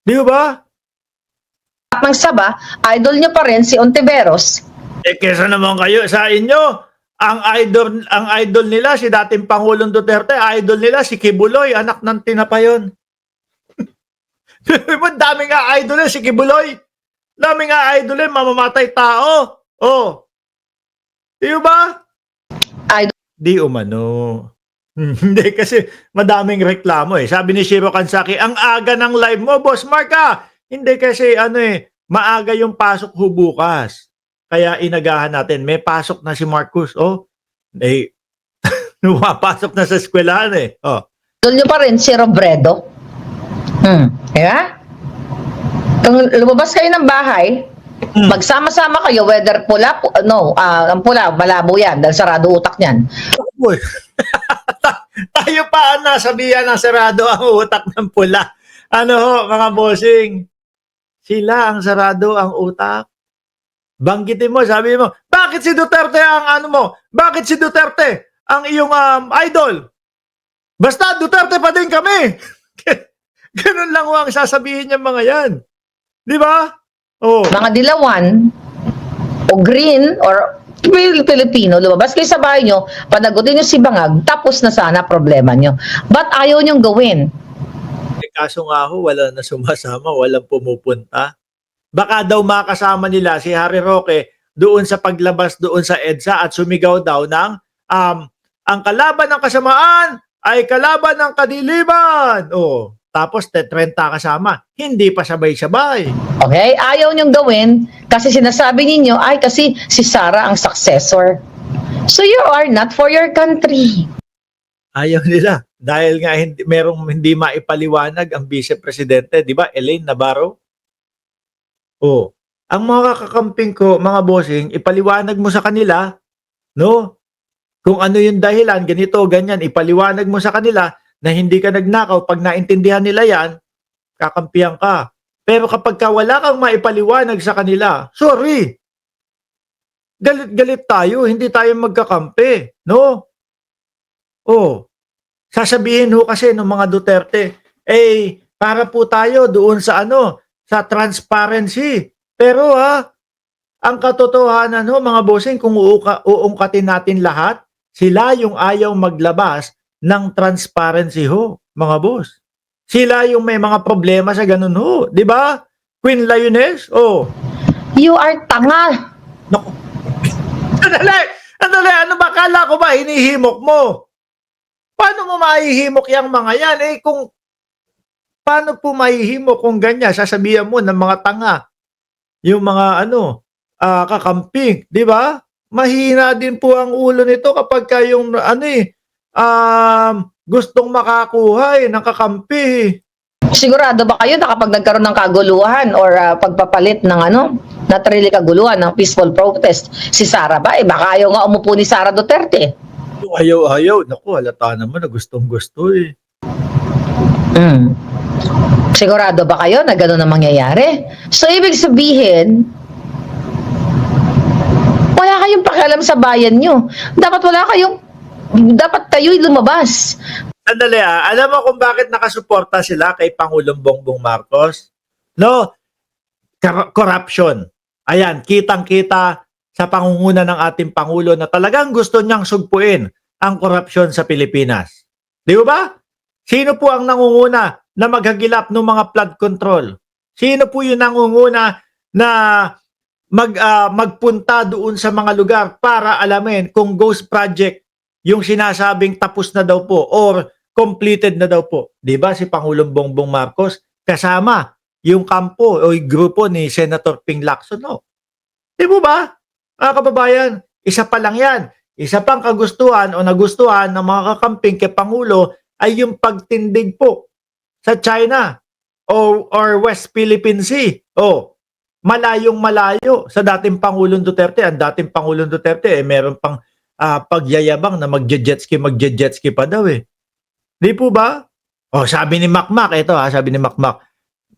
Di ba? Ng Saba, idol nyo pa rin si Ontiveros. Kesa naman kayo sa inyo, ang idol nila si dating Pangulong Duterte, idol nila si Kibuloy, anak ng tinapayon. Dami nga idol si Kibuloy. Dami nga idol mamamatay tao. Oh. Di ba? Idol. Di umano. Hindi kasi madaming reklamo eh. Sabi ni Shiro Kansaki, ang aga ng live mo, Boss Mark Hindi kasi maaga yung pasok ho bukas. Kaya inagahan natin. May pasok na si Marcus. Oh, pumapasok na sa eskwelahan eh. Oh. Idol nyo pa rin si Robredo. Diba? Kung lumabas kayo ng bahay, magsama-sama kayo, whether pula, ang pula, malabo yan, dahil sarado utak niyan. Tayo pa nasabihan na sarado ang utak ng pula. Ano ho, mga bossing? Sila ang sarado ang utak. Banggitin mo, sabi mo, bakit si Duterte Bakit si Duterte ang iyong idol? Basta Duterte pa din kami. Ganun lang ang sasabihin niya mga yan. Di ba? Oh. Mga dilawan o green or Pilipino, lumabas kayo sa bahay nyo, panagutin nyo si Bangag, tapos na sana problema nyo. Ba't ayaw nyong gawin? Kaso nga ho, wala na sumasama, walang pumupunta. Baka daw makasama nila si Harry Roque doon sa paglabas doon sa EDSA at sumigaw daw ng ang kalaban ng kasamaan ay kalaban ng kadiliman. Oh, tapos 30 kasama. Hindi pa sabay-sabay. Okay? Ayaw nyong gawin kasi sinasabi ninyo, ay kasi si Sara ang successor. So you are not for your country. Ayaw nila. Dahil nga merong hindi maipaliwanag ang vice-presidente. Di ba? Elaine Navarro? Oh. Ang mga kakamping ko, mga bossing, ipaliwanag mo sa kanila, no? Kung ano yung dahilan, ganito, ganyan, ipaliwanag mo sa kanila na hindi ka nagnakaw. Pag naintindihan nila yan, kakampihan ka. Pero kapag wala kang maipaliwanag sa kanila, sorry. Galit-galit tayo, hindi tayo magkakampi, no? Oh. Sasabihin ho kasi ng mga Duterte, para po tayo doon sa sa transparency. Pero ang katotohanan ho mga bossing, kung uungkatin natin lahat, sila yung ayaw maglabas ng transparency ho, mga boss. Sila yung may mga problema sa ganun ho, di ba? Queen Lioness, oh. You are tanga. Naku. Andali, ano ba kala ko ba hinihimok mo? Paano mo mahihimok yung mga yan? Paano po mahihimok kung ganyan? Sasabihan mo ng mga tanga, yung mga kakamping, di ba? Mahina din po ang ulo nito kapag kayong gustong makakuha ng kakampi. Sigurado ba kayo na kapag nagkaroon ng kaguluhan or pagpapalit ng naturally kaguluhan ng peaceful protest, si Sara ba? Baka ayaw nga umupo ni Sara Duterte. Ayaw. Naku, halata naman na gustong-gusto eh. Sigurado ba kayo na gano'n ang mangyayari? So, ibig sabihin, wala kayong pakialam sa bayan nyo. Dapat kayo'y lumabas. Sandali alam mo kung bakit nakasuporta sila kay Pangulong Bongbong Marcos? No? Corruption. Ayan, kitang-kita sa pangunguna ng ating Pangulo na talagang gusto niyang sugpuin ang korupsyon sa Pilipinas. Di ba? Sino po ang nangunguna na maghagilap ng mga flood control? Sino po yung nangunguna na magpunta doon sa mga lugar para alamin kung ghost project yung sinasabing tapos na daw po or completed na daw po? Di ba si Pangulong Bongbong Marcos kasama yung kampo o yung grupo ni Senator Ping Lacson? No? Di ba? Kababayan, isa pa lang yan. Isa pang kagustuhan o nagustuhan ng mga kakamping kay Pangulo ay yung pagtindig po sa China or West Philippine Sea. Malayong malayo sa dating Pangulong Duterte. Ang dating Pangulong Duterte meron pang pagyayabang na magje-jet ski pa daw eh. Di po ba? Sabi ni Makmak, sabi ni Makmak,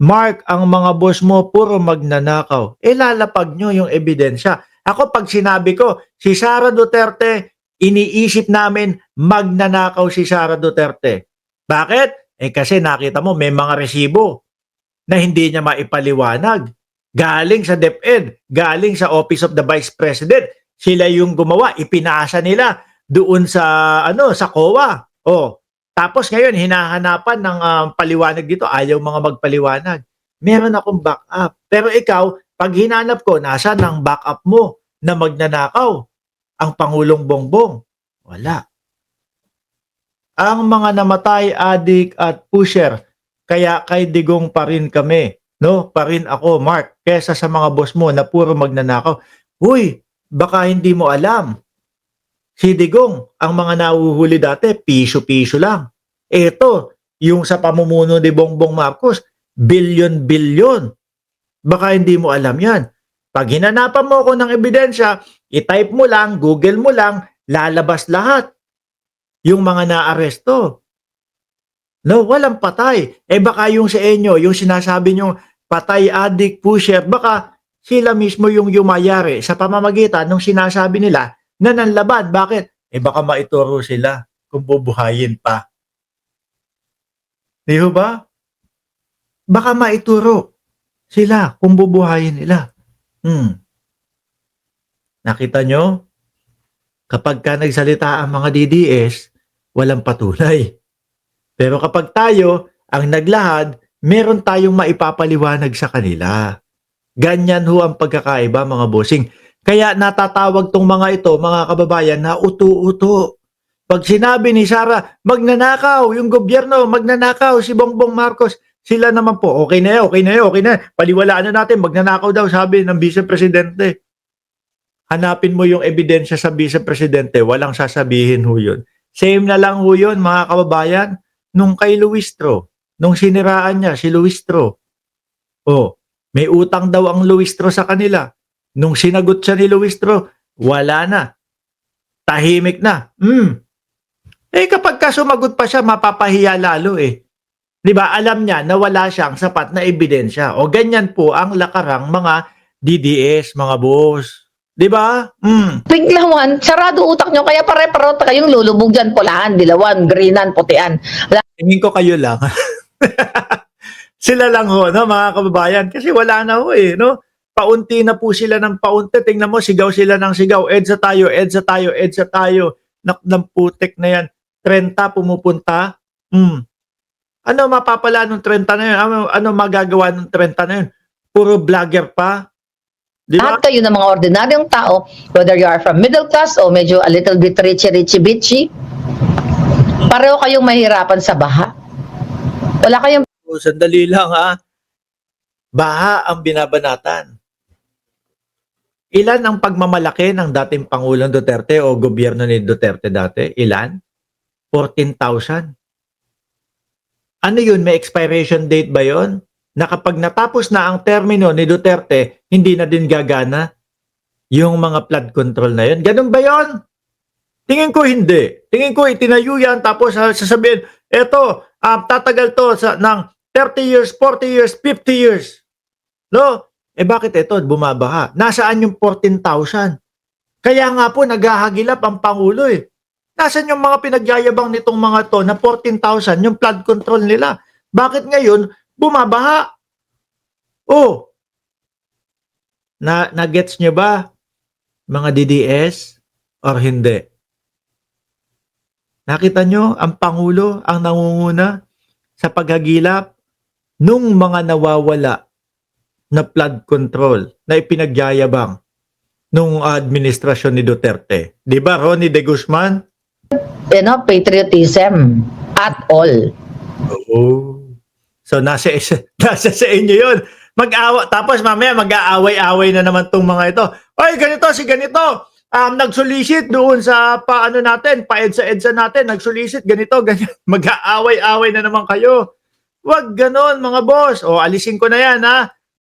Mark, ang mga boss mo puro magnanakaw. Lalapag nyo yung ebidensya. Ako pag sinabi ko, si Sara Duterte, iniisip namin magnanakaw si Sara Duterte. Bakit? Kasi nakita mo may mga resibo na hindi niya maipaliwanag. Galing sa DepEd, galing sa Office of the Vice President. Sila yung gumawa, ipinaasa nila doon sa sa COA. Oh, tapos ngayon hinahanapan ng paliwanag dito, ayaw mga magpaliwanag. Meron akong backup. Pero ikaw, pag hinanap ko, nasaan ang backup mo na magnanakaw? Ang Pangulong Bongbong. Wala. Ang mga namatay, adik at pusher, kaya kay Digong pa rin kami. No, pa rin ako, Mark, kesa sa mga boss mo na puro magnanakaw. Uy, baka hindi mo alam. Si Digong, ang mga nahuhuli dati, piso-piso lang. Ito, yung sa pamumuno ni Bongbong Marcos, bilyon-bilyon. Baka hindi mo alam yan. Pag hinanapan mo ko ng ebidensya, i-type mo lang, Google mo lang, lalabas lahat. Yung mga naaresto. No, walang patay. Baka yung sa inyo, yung sinasabi nyo, patay, adik, pusher, baka sila mismo yung yumayari sa pamamagitan ng sinasabi nila na nanlaban. Bakit? Baka maituro sila kung bubuhayin pa. Di ba? Baka maituro sila kung bubuhayin nila. Nakita nyo? Kapag ka nagsalita ang mga DDS, walang patunay. Pero kapag tayo ang naglahad, meron tayong maipapaliwanag sa kanila. Ganyan ho ang pagkakaiba, mga bossing. Kaya natatawag tong mga ito, mga kababayan, na uto-uto. Pag sinabi ni Sara, magnanakaw, yung gobyerno, magnanakaw, si Bongbong Marcos, sila naman po, okay na yan. Paliwalaan na natin, magnanakaw daw, sabi ng Vice Presidente. Hanapin mo yung ebidensya sa Vice Presidente, walang sasabihin ho yun. Same na lang ho yun, mga kababayan, nung kay Luistro, nung siniraan niya si Luistro. May utang daw ang Luistro sa kanila. Nung sinagot siya ni Luistro, wala na. Tahimik na. Kapag ka sumagot pa siya, mapapahiya lalo eh. 'Di ba? Alam niya na wala siyang sapat na ebidensya. O ganyan po ang lakarang mga DDS, mga boss. 'Di ba? Biglawan, sarado utak nyo, kaya pare-pareho kayong lulubog dyan, pulahan, dilawan, greenan, putian. Tingin ko kayo lang. Sila lang ho, no, mga kababayan. Kasi wala na ho eh, no? Paunti na po sila ng paunti. Tingnan mo, sigaw sila ng sigaw. EDSA tayo. Ng putek na yan. 30 pumupunta. Ano mapapala nung 30 na yun? Ano magagawa nung 30 na yun? Puro vlogger pa. Di ba? Lahat kayo ng mga ordinaryong tao, whether you are from middle class o medyo a little bit richy, pareho kayong mahirapan sa baha. Wala kayong Sandali lang ha. Baha ang binabanatan. Ilan ang pagmamalaki ng dating Pangulong Duterte o gobyerno ni Duterte dati? Ilan? 14,000. Ano yun? May expiration date ba yun? Na kapag natapos na ang termino ni Duterte, hindi na din gagana yung mga flood control na yun. Ganun ba yun? Tingin ko hindi. Tingin ko itinayo yan tapos sasabihin, eto, tatagal to ng 30 years, 40 years, 50 years. No? Bakit ito bumabaha? Nasaan yung 14,000? Kaya nga po naghahagilap ang Pangulo eh. Nasaan yung mga pinagyayabang nitong mga to na 14,000 yung flood control nila? Bakit ngayon bumabaha? Na-gets nyo ba mga DDS or hindi? Nakita nyo ang Pangulo ang nangunguna sa paghagilap nung mga nawawala na flood control na ipinagyayabang nung administrasyon ni Duterte. Di ba, Ronnie De Guzman? patriotism at all. So nasa sa inyo 'yon. Tapos mamaya mag-aaway-away na naman tong mga ito. Oy, ganito si ganito. Nagsolicit doon sa paano natin, pa-EDSA natin, nagsolicit ganito, ganyan. Mag-aaway-away na naman kayo. Wag ganon, mga boss. Alisin ko na 'yan ha.